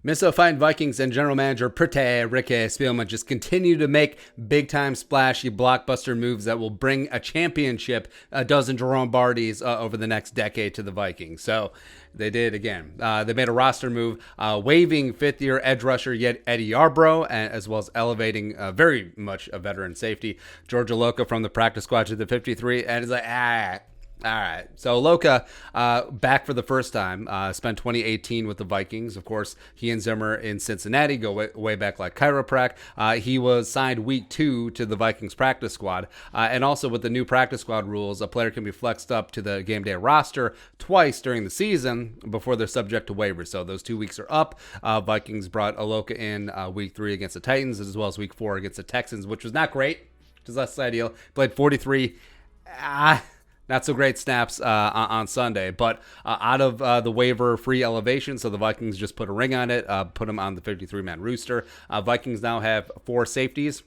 Minnesota Vikings and general manager Ricky Spielman just continue to make big-time splashy blockbuster moves that will bring a championship, a dozen Jerome Bardys over the next decade to the Vikings. So they did again. They made a roster move, waiving fifth-year edge rusher Eddie Yarbrough, as well as elevating very much a veteran safety, George Iloka, from the practice squad to the 53. And it's like, all right. So Iloka, back for the first time, spent 2018 with the Vikings. Of course, he and Zimmer in Cincinnati go way back like chiroprac. He was signed week 2 to the Vikings practice squad. And also with the new practice squad rules, a player can be flexed up to the game day roster twice during the season before they're subject to waivers. So those 2 weeks are up. Vikings brought Iloka in week 3 against the Titans, as well as week 4 against the Texans, which was not great. Which was less ideal. Played 43. Not so great snaps on Sunday, but out of the waiver-free elevation, so the Vikings just put a ring on it, put him on the 53-man rooster. Vikings now have 4 safeties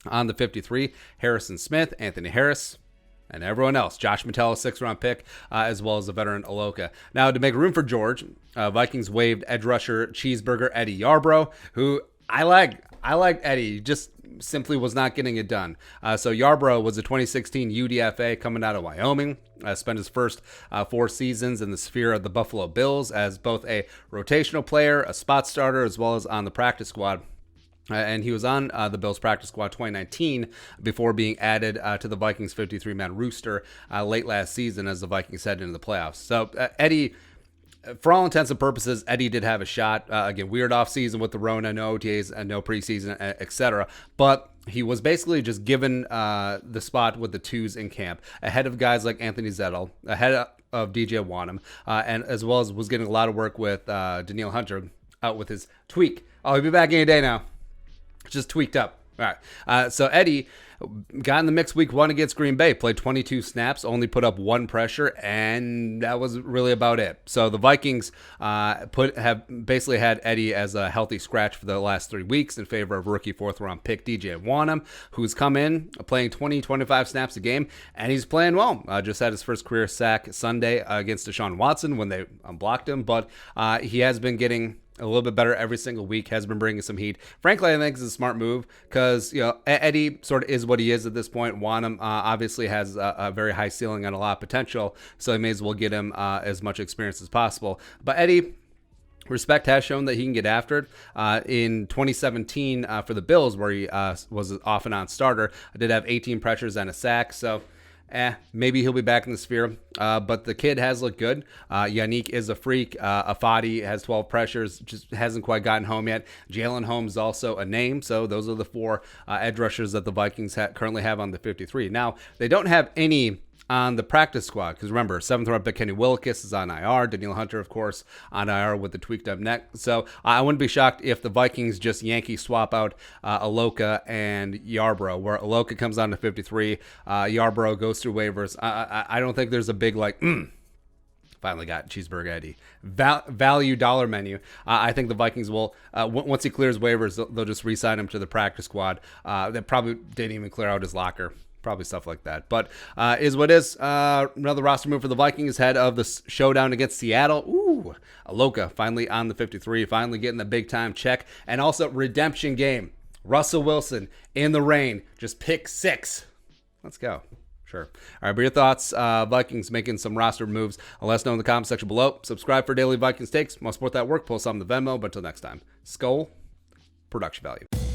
on the 53, Harrison Smith, Anthony Harris, and everyone else. Josh Mattel, 6th-round pick, as well as the veteran Iloka. Now, to make room for George, Vikings waived edge rusher Cheeseburger Eddie Yarbrough, who I like Eddie, just simply was not getting it done. So Yarbrough was a 2016 UDFA coming out of Wyoming. Spent his first 4 seasons in the sphere of the Buffalo Bills as both a rotational player, a spot starter, as well as on the practice squad. And he was on the Bills practice squad 2019 before being added to the Vikings 53-man rooster late last season as the Vikings head into the playoffs. So Eddie, for all intents and purposes, Eddie did have a shot. Again, weird offseason with the Rona, no OTAs, no preseason, etc. But he was basically just given the spot with the 2s in camp, ahead of guys like Anthony Zettel, ahead of DJ Wanham, and as well as was getting a lot of work with Danielle Hunter out with his tweak. Oh, he'll be back any day now. Just tweaked up. All right. So Eddie got in the mix week 1 against Green Bay, played 22 snaps, only put up 1 pressure, and that was really about it. So the Vikings have basically had Eddie as a healthy scratch for the last 3 weeks in favor of rookie 4th-round pick DJ Wanham, who's come in playing 20-25 snaps a game, and he's playing well. Just had his first career sack Sunday against Deshaun Watson when they blocked him, but he has been getting a little bit better every single week, has been bringing some heat. Frankly, I think it's a smart move because, Eddie sort of is what he is at this point. Wanham obviously has a very high ceiling and a lot of potential, so he may as well get him as much experience as possible. But Eddie, respect, has shown that he can get after it. In 2017 for the Bills, where he was an off and on starter, I did have 18 pressures and a sack, so maybe he'll be back in the sphere. But the kid has looked good. Yannick is a freak. Afadi has 12 pressures, just hasn't quite gotten home yet. Jalen Holmes also a name. So those are the 4 edge rushers that the Vikings currently have on the 53. Now, they don't have any on the practice squad, because remember, 7th-round pick Kenny Willekes is on IR. Danielle Hunter, of course, on IR with the tweaked up neck. So I wouldn't be shocked if the Vikings just Yankee swap out Iloka and Yarbrough, where Iloka comes on to 53, Yarbrough goes through waivers. I don't think there's a big finally got Cheeseburger Eddie value dollar menu. I think the Vikings will, once he clears waivers, they'll just re-sign him to the practice squad. They probably didn't even clear out his locker. Probably stuff like that. But is what is. Another roster move for the Vikings ahead of the showdown against Seattle. Ooh, Iloka finally on the 53, finally getting the big-time check. And also redemption game. Russell Wilson in the rain. Just pick 6. Let's go. Sure. All right, but your thoughts, Vikings making some roster moves. Let us know in the comment section below. Subscribe for daily Vikings takes. Want to support that work, post on the Venmo. But until next time, Skull Production Value.